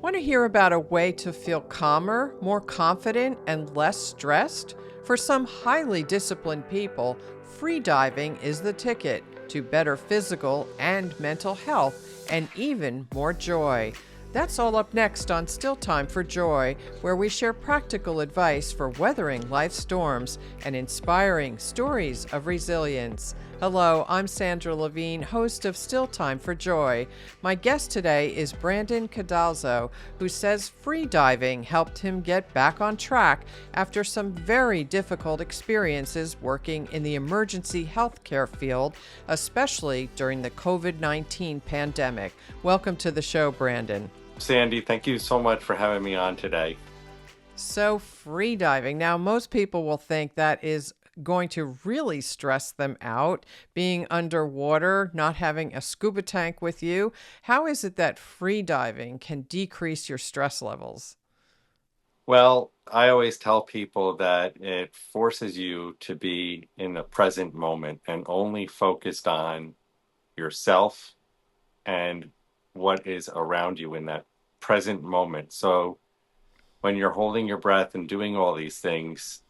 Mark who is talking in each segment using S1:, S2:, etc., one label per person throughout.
S1: Want to hear about a way to feel calmer, more confident, and less stressed? For some highly disciplined people, free diving is the ticket to better physical and mental health and even more joy. That's all up next on Still Time for Joy, where we share practical advice for weathering life's storms and inspiring stories of resilience. Hello, I'm Sandra Levine, host of Still Time for Joy. My guest today is Brandon Cadalzo, who says free diving helped him get back on track after some very difficult experiences working in the emergency healthcare field, especially during the COVID-19 pandemic. Welcome to the show, Brandon.
S2: Sandy, thank you so much for having me on today.
S1: So, free diving. Now, most people will think that is going to really stress them out, being underwater, not having a scuba tank with you. How is it that free diving can decrease your stress levels?
S2: Well, I always tell people that it forces you to be in the present moment and only focused on yourself and what is around you in that present moment. So when you're holding your breath and doing all these things,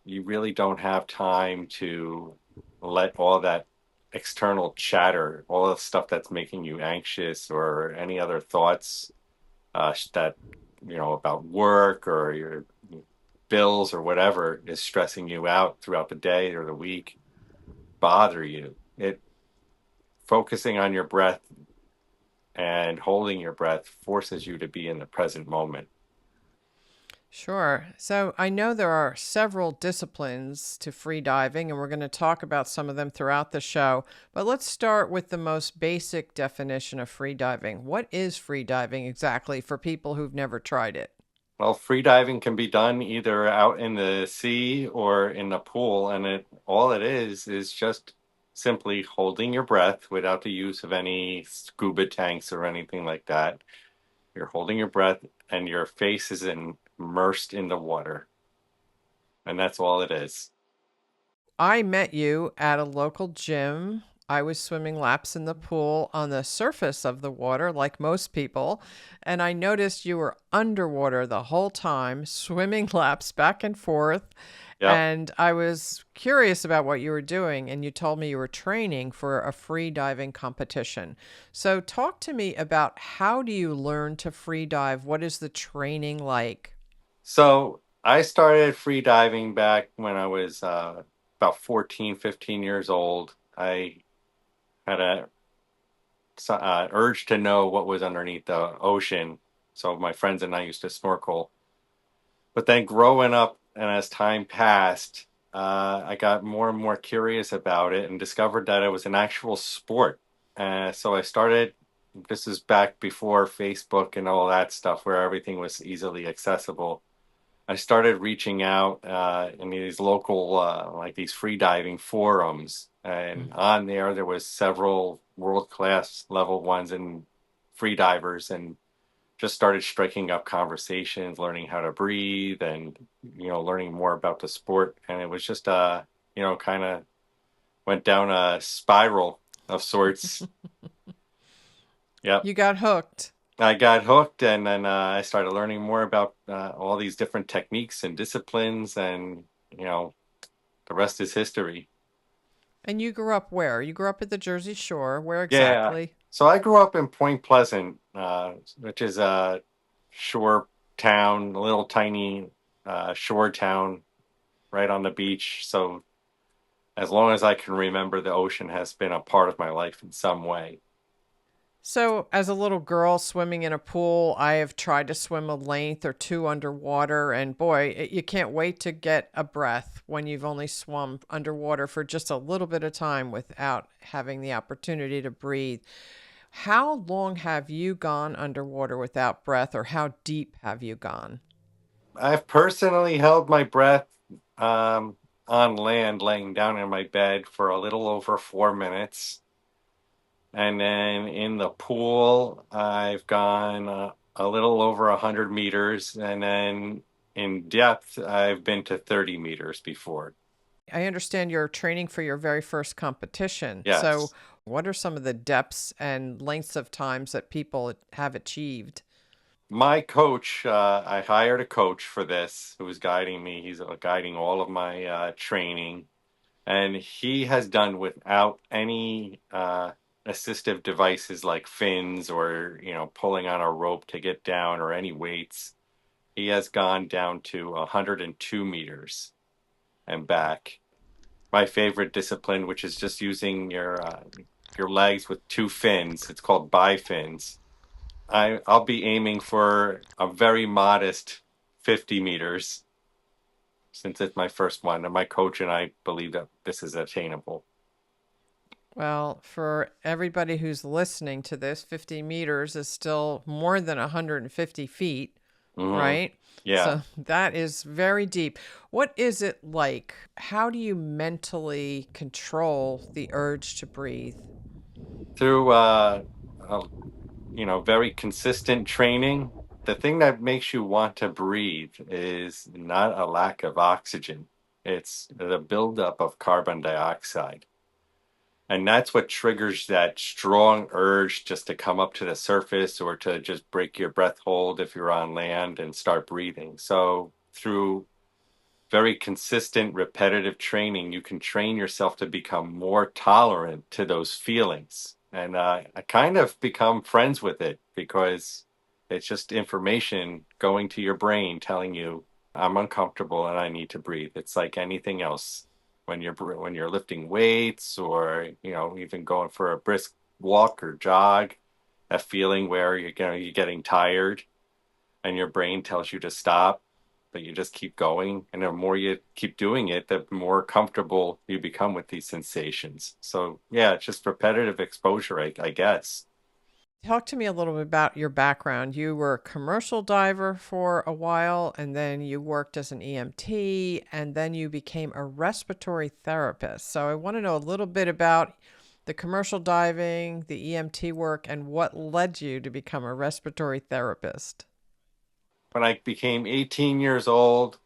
S2: you really don't have time to let all that external chatter, all the stuff that's making you anxious or any other thoughts that, about work or your bills or whatever is stressing you out throughout the day or the week bother you. It focusing on your breath and holding your breath forces you to be in the present moment.
S1: Sure. So I know there are several disciplines to free diving, and we're going to talk about some of them throughout the show. But let's start with the most basic definition of free diving. What is free diving exactly for people who've never tried it?
S2: Well, free diving can be done either out in the sea or in the pool, and it all it is just simply holding your breath without the use of any scuba tanks or anything like that. You're holding your breath and your face is immersed in the water, and that's all it is.
S1: I met you at a local gym. I was swimming laps in the pool on the surface of the water, like most people, and I noticed you were underwater the whole time, swimming laps back and forth.
S2: Yep.
S1: And I was curious about what you were doing, and you told me you were training for a free diving competition. So, talk to me about how do you learn to free dive? What is the training like?
S2: So I started free diving back when I was about 14, 15 years old. I had a urge to know what was underneath the ocean. So my friends and I used to snorkel. But then growing up and as time passed, I got more and more curious about it and discovered that it was an actual sport. So I started, this is back before Facebook and all that stuff where everything was easily accessible. I started reaching out in these local, like these free diving forums, and on there was several world class level ones and free divers, and just started striking up conversations, learning how to breathe, and learning more about the sport. And it was just kind of went down a spiral of sorts. Yep.
S1: You got hooked.
S2: I got hooked, and then I started learning more about all these different techniques and disciplines, and the rest is history.
S1: And you grew up where? You grew up at the Jersey Shore. Where
S2: Yeah.
S1: exactly?
S2: So I grew up in Point Pleasant, which is a shore town, a little tiny shore town right on the beach. So as long as I can remember, the ocean has been a part of my life in some way.
S1: So, as a little girl swimming in a pool, I have tried to swim a length or two underwater, and boy, you can't wait to get a breath when you've only swum underwater for just a little bit of time without having the opportunity to breathe. How long have you gone underwater without breath, or how deep have you gone?
S2: I've personally held my breath on land, laying down in my bed for a little over 4 minutes. And then in the pool, I've gone a little over 100 meters. And then in depth, I've been to 30 meters before.
S1: I understand you're training for your very first competition. So,
S2: Yes.
S1: what are some of the depths and lengths of times that people have achieved?
S2: my coach, I hired a coach for this who was guiding me. He's guiding all of my training, and he has done without any assistive devices like fins or pulling on a rope to get down or any weights. He has gone down to 102 meters and back. My favorite discipline, which is just using your legs with two fins. It's called bifins. I'll be aiming for a very modest 50 meters since it's my first one, and my coach and I believe that this is attainable.
S1: Well, for everybody who's listening to this, 50 meters is still more than 150 feet,
S2: Hmm.
S1: right?
S2: Yeah,
S1: So that is very deep. What is it like? How do you mentally control the urge to breathe?
S2: through uh, very consistent training. The thing that makes you want to breathe is not a lack of oxygen; it's the buildup of carbon dioxide. And that's what triggers that strong urge just to come up to the surface or to just break your breath hold if you're on land and start breathing. So, through very consistent, repetitive training, you can train yourself to become more tolerant to those feelings. And I kind of become friends with it because it's just information going to your brain telling you, I'm uncomfortable and I need to breathe. It's like anything else when you're lifting weights or even going for a brisk walk or jog, that feeling where you're getting tired and your brain tells you to stop, but you just keep going. And the more you keep doing it, the more comfortable you become with these sensations. So, yeah, it's just repetitive exposure, I guess.
S1: Talk to me a little bit about your background. You were a commercial diver for a while, and then you worked as an EMT, and then you became a respiratory therapist. So I want to know a little bit about the commercial diving, the EMT work, and what led you to become a respiratory therapist.
S2: When I became 18 years old,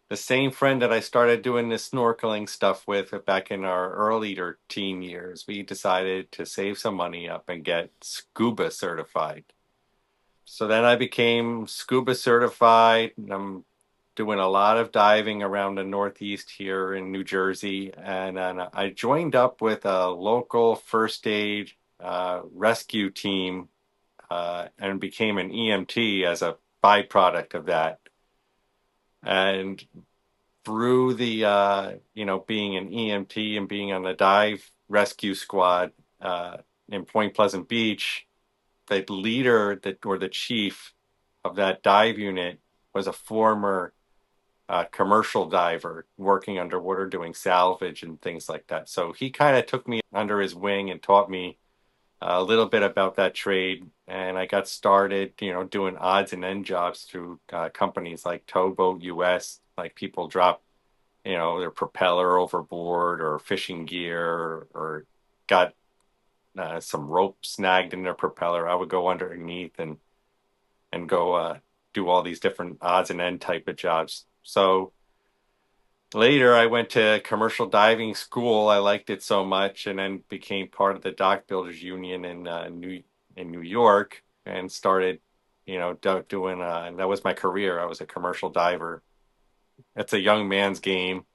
S2: the same friend that I started doing this snorkeling stuff with back in our earlier teen years, we decided to save some money up and get scuba certified. So then I became scuba certified. And I'm doing a lot of diving around the Northeast here in New Jersey. And then I joined up with a local first aid rescue team and became an EMT as a byproduct of that. And through the, being an EMT and being on the dive rescue squad in Point Pleasant Beach, the leader or the chief of that dive unit was a former commercial diver working underwater doing salvage and things like that. So he kind of took me under his wing and taught me a little bit about that trade. And I got started, doing odds and end jobs through companies like Towboat US, like people drop, their propeller overboard or fishing gear or got some rope snagged in their propeller. I would go underneath and go do all these different odds and end type of jobs. So later, I went to commercial diving school. I liked it so much, and then became part of the Dock Builders Union in New York, and started, doing. That was my career. I was a commercial diver. It's a young man's game.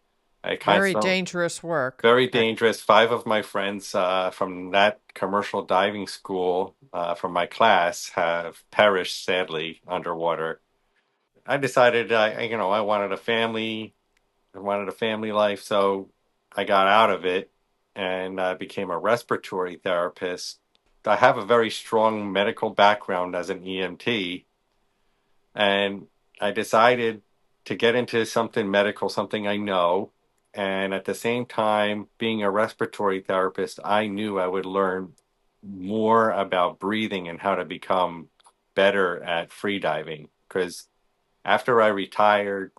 S2: I kind
S1: Very
S2: of
S1: dangerous work.
S2: very dangerous. Five of my friends from that commercial diving school from my class have perished sadly underwater. I decided, I wanted a family. I wanted a family life, so I got out of it and became a respiratory therapist. I have a very strong medical background as an EMT, and I decided to get into something medical, something I know. And at the same time, being a respiratory therapist, I knew I would learn more about breathing and how to become better at free diving. Because after I retired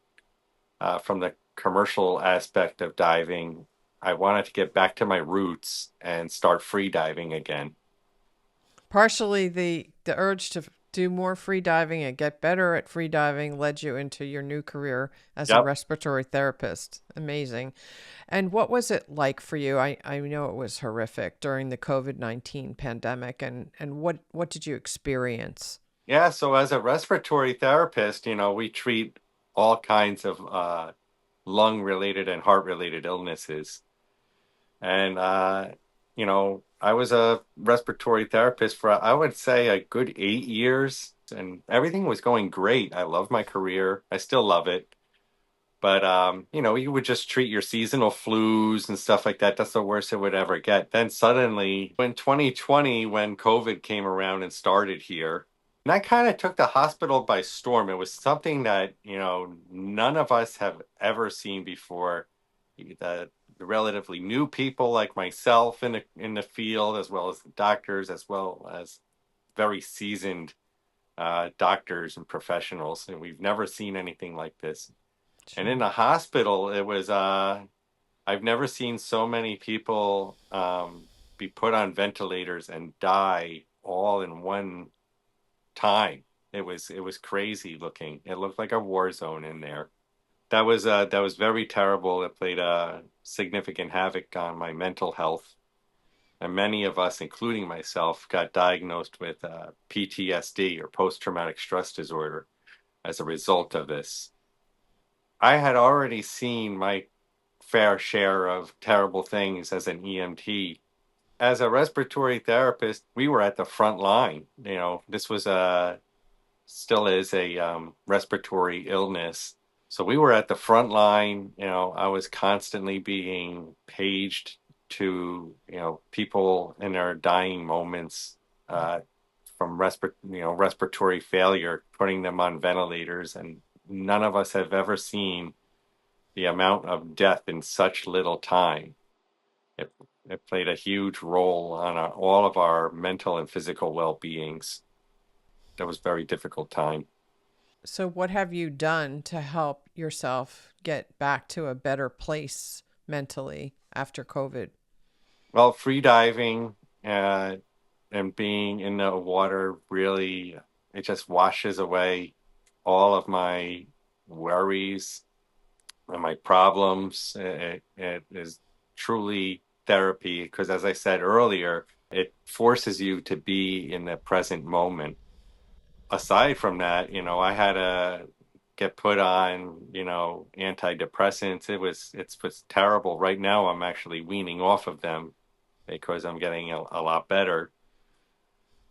S2: from the commercial aspect of diving, I wanted to get back to my roots and start free diving again.
S1: Partially, the urge to do more free diving and get better at free diving led you into your new career as a
S2: Yep.
S1: respiratory therapist. Amazing. And what was it like for you? I know it was horrific during the COVID-19 pandemic, and what did you experience?
S2: Yeah, so as a respiratory therapist, we treat all kinds of lung related and heart related illnesses. And I was a respiratory therapist for I would say a good 8 years, and everything was going great. I love my career. I still love it. But you would just treat your seasonal flus and stuff like that. That's the worst it would ever get. Then suddenly, in 2020, when COVID came around and started here, and that kind of took the hospital by storm. It was something that, none of us have ever seen before. The relatively new people like myself in the field, as well as the doctors, as well as very seasoned doctors and professionals, and we've never seen anything like this. And in
S1: Sure.
S2: the hospital, it was I've never seen so many people be put on ventilators and die all in one time. It was crazy looking. It looked like a war zone in there. That was very terrible. It played a significant havoc on my mental health. And many of us, including myself, got diagnosed with PTSD or post-traumatic stress disorder as a result of this. I had already seen my fair share of terrible things as an EMT. As a respiratory therapist, we were at the front line. This was still is a respiratory illness. So we were at the front line. I was constantly being paged to, people in their dying moments from respiratory failure, putting them on ventilators, and none of us have ever seen the amount of death in such little time. It, it played a huge role on all of our mental and physical well-beings. That was a very difficult time.
S1: So, what have you done to help yourself get back to a better place mentally after COVID?
S2: Well, free diving and being in the water really, it just washes away all of my worries and my problems. It is truly therapy because, as I said earlier, it forces you to be in the present moment. Aside from that, I had to get put on, antidepressants. It was terrible. Right now, I'm actually weaning off of them because I'm getting a lot better.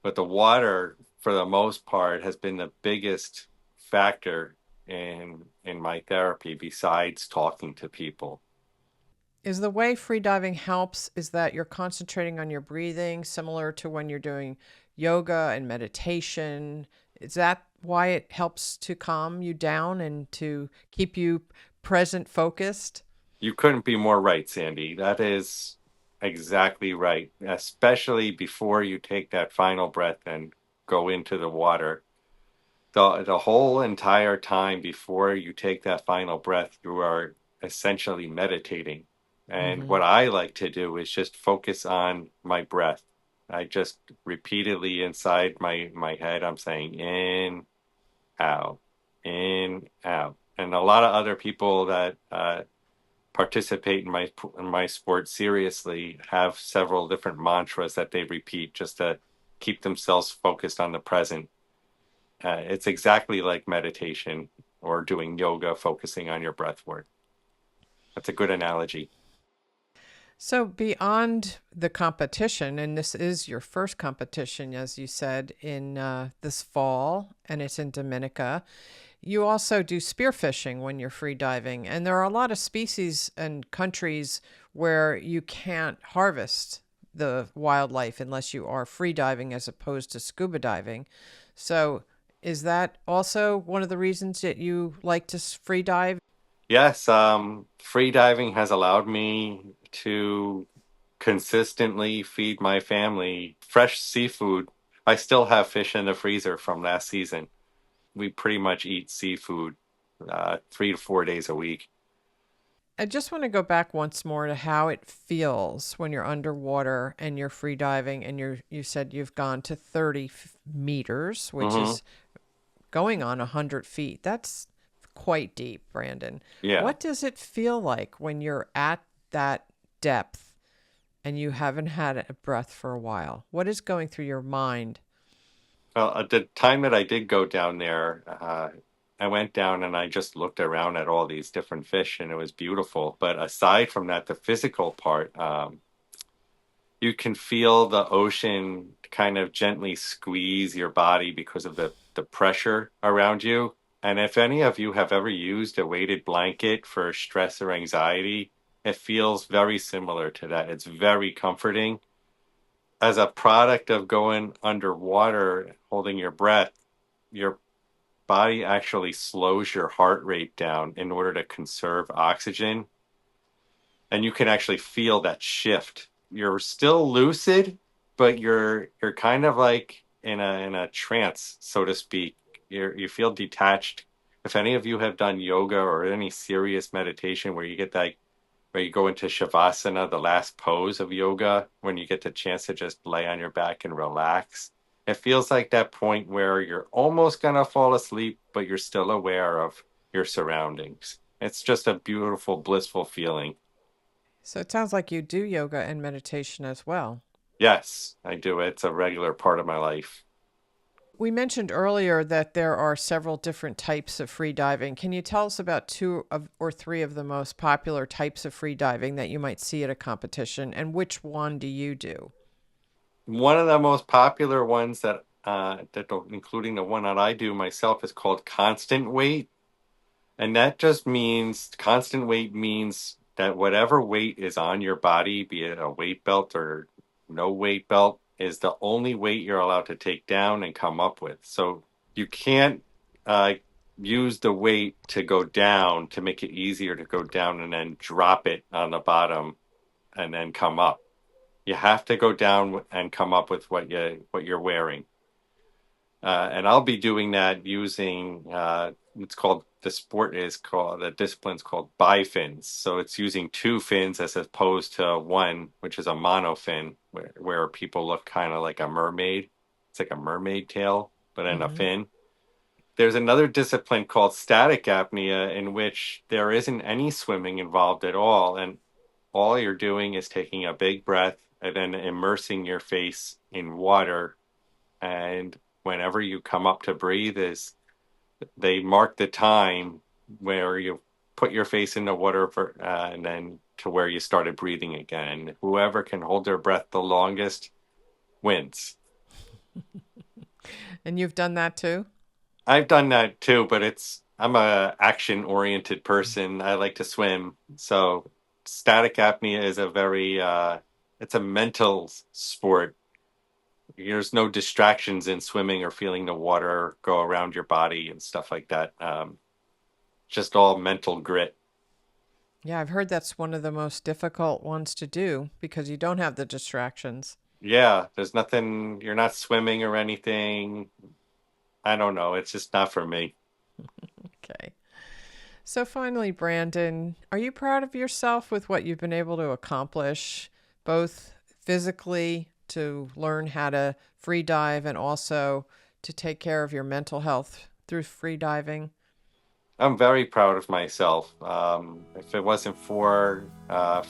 S2: But the water, for the most part, has been the biggest factor in my therapy besides talking to people.
S1: Is the way free diving helps is that you're concentrating on your breathing, similar to when you're doing yoga and meditation? Is that why it helps to calm you down and to keep you present focused?
S2: You couldn't be more right, Sandy. That is exactly right, especially before you take that final breath and go into the water. The whole entire time before you take that final breath, you are essentially meditating. And
S1: Mm-hmm.
S2: what I like to do is just focus on my breath. I just repeatedly inside my head, I'm saying out, in, out. And a lot of other people that participate in my sport seriously have several different mantras that they repeat just to keep themselves focused on the present. It's exactly like meditation or doing yoga, focusing on your breath work. That's a good analogy.
S1: So, beyond the competition, and this is your first competition, as you said, in this fall, and it's in Dominica, you also do spearfishing when you're free diving. And there are a lot of species and countries where you can't harvest the wildlife unless you are free diving as opposed to scuba diving. So, is that also one of the reasons that you like to free dive?
S2: Yes, free diving has allowed me to consistently feed my family fresh seafood. I still have fish in the freezer from last season. We pretty much eat seafood 3 to 4 days a week.
S1: I just want to go back once more to how it feels when you're underwater and you're free diving and you said you've gone to 30 meters, which
S2: Hmm.
S1: is going on 100 feet. That's quite deep, Brandon.
S2: Yeah.
S1: What does it feel like when you're at that depth and you haven't had a breath for a while? What is going through your mind?
S2: Well, at the time that I did go down there, I went down and I just looked around at all these different fish, and it was beautiful. But aside from that, the physical part, you can feel the ocean kind of gently squeeze your body because of the pressure around you. And if any of you have ever used a weighted blanket for stress or anxiety, it feels very similar to that. It's very comforting. As a product of going underwater, holding your breath, your body actually slows your heart rate down in order to conserve oxygen. And you can actually feel that shift. You're still lucid, but you're kind of like in a trance, so to speak. You feel detached. If any of you have done yoga or any serious meditation where you get that, where you go into shavasana, the last pose of yoga, when you get the chance to just lay on your back and relax, it feels like that point where you're almost gonna fall asleep, but you're still aware of your surroundings. It's just a beautiful, blissful feeling.
S1: So it sounds like you do yoga and meditation as well.
S2: Yes, I do. It's a regular part of my life.
S1: We mentioned earlier that there are several different types of free diving. Can you tell us about two of, or three of the most popular types of free diving that you might see at a competition, and which one do you do?
S2: One of the most popular ones including the one that I do myself, is called constant weight. And that just means constant weight means that whatever weight is on your body, be it a weight belt or no weight belt, is the only weight you're allowed to take down and come up with. So you can't uh, use the weight to go down to make it easier to go down and then drop it on the bottom and then come up. You have to go down and come up with what you're wearing. And I'll be doing that using it's called the discipline's called bifins. So it's using two fins as opposed to one, which is a monofin, where people look kind of like a mermaid. It's like a mermaid tail, but in a
S1: Hmm.
S2: fin. There's another discipline called static apnea, in which there isn't any swimming involved at all, and all you're doing is taking a big breath and then immersing your face in water. And whenever you come up to breathe, is they mark the time where you put your face in the water and then to where you started breathing again. Whoever can hold their breath the longest wins.
S1: And you've done that too?
S2: I've done that too, but I'm a action oriented person. I like to swim, so static apnea is a very it's a mental sport. There's no distractions in swimming or feeling the water go around your body and stuff like that. Just all mental grit.
S1: Yeah, I've heard that's one of the most difficult ones to do because you don't have the distractions.
S2: Yeah, there's nothing, you're not swimming or anything. I don't know. It's just not for me.
S1: Okay. So finally, Brandon, are you proud of yourself with what you've been able to accomplish, both physically to learn how to free dive and also to take care of your mental health through free diving?
S2: I'm very proud of myself. If it wasn't for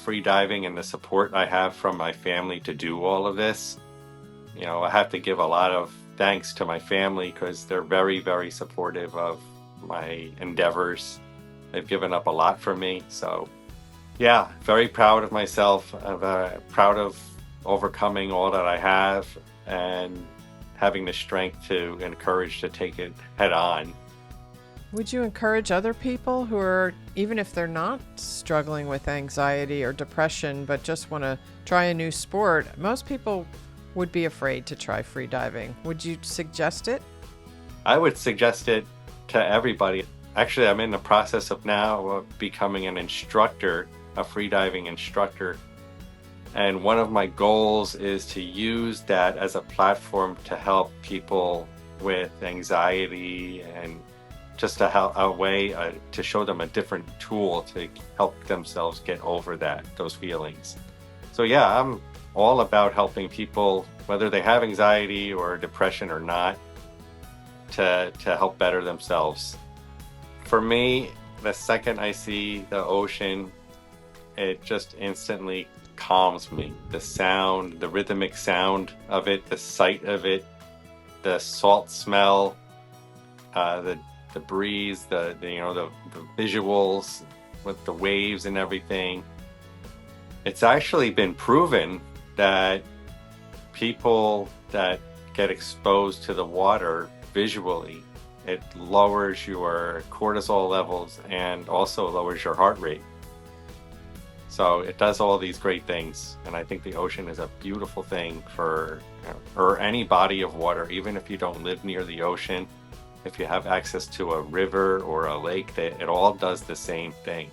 S2: free diving and the support I have from my family to do all of this, I have to give a lot of thanks to my family because they're very, very supportive of my endeavors. They've given up a lot for me. So, yeah, very proud of myself. I'm proud of overcoming all that I have and having the strength and courage to take it head on.
S1: Would you encourage other people who are, even if they're not struggling with anxiety or depression, but just want to try a new sport? Most people would be afraid to try free diving. Would you suggest it?
S2: I would suggest it to everybody. Actually, I'm in the process of now becoming an instructor, a freediving instructor. And one of my goals is to use that as a platform to help people with anxiety and just a way to show them a different tool to help themselves get over those feelings. So yeah, I'm all about helping people, whether they have anxiety or depression or not, to help better themselves. For me, the second I see the ocean, it just instantly calms me. The sound, the rhythmic sound of it, the sight of it, the salt smell, the breeze, the visuals with the waves and everything. It's actually been proven that people that get exposed to the water visually, it lowers your cortisol levels and also lowers your heart rate. So it does all these great things, and I think the ocean is a beautiful thing for or any body of water. Even if you don't live near the ocean, if you have access to a river or a lake, it all does the same thing.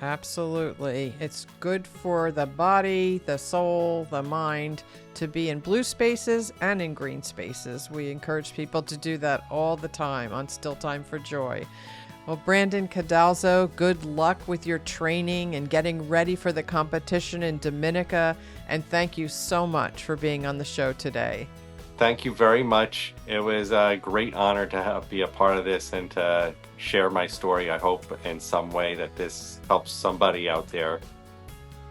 S1: Absolutely. It's good for the body, the soul, the mind to be in blue spaces and in green spaces. We encourage people to do that all the time on Still Time for Joy. Well, Brandon Cadalzo, good luck with your training and getting ready for the competition in Dominica. And thank you so much for being on the show today.
S2: Thank you very much. It was a great honor to be a part of this and to share my story. I hope in some way that this helps somebody out there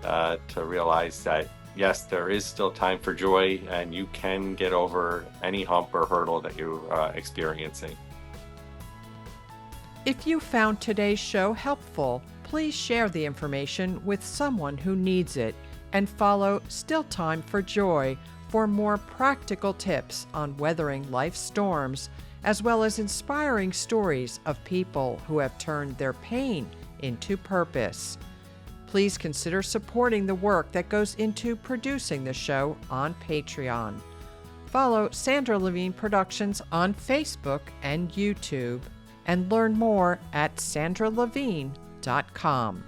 S2: to realize that, yes, there is still time for joy and you can get over any hump or hurdle that you're experiencing.
S1: If you found today's show helpful, please share the information with someone who needs it and follow Still Time for Joy for more practical tips on weathering life's storms, as well as inspiring stories of people who have turned their pain into purpose. Please consider supporting the work that goes into producing the show on Patreon. Follow Sandra Levine Productions on Facebook and YouTube, and learn more at sandralevine.com.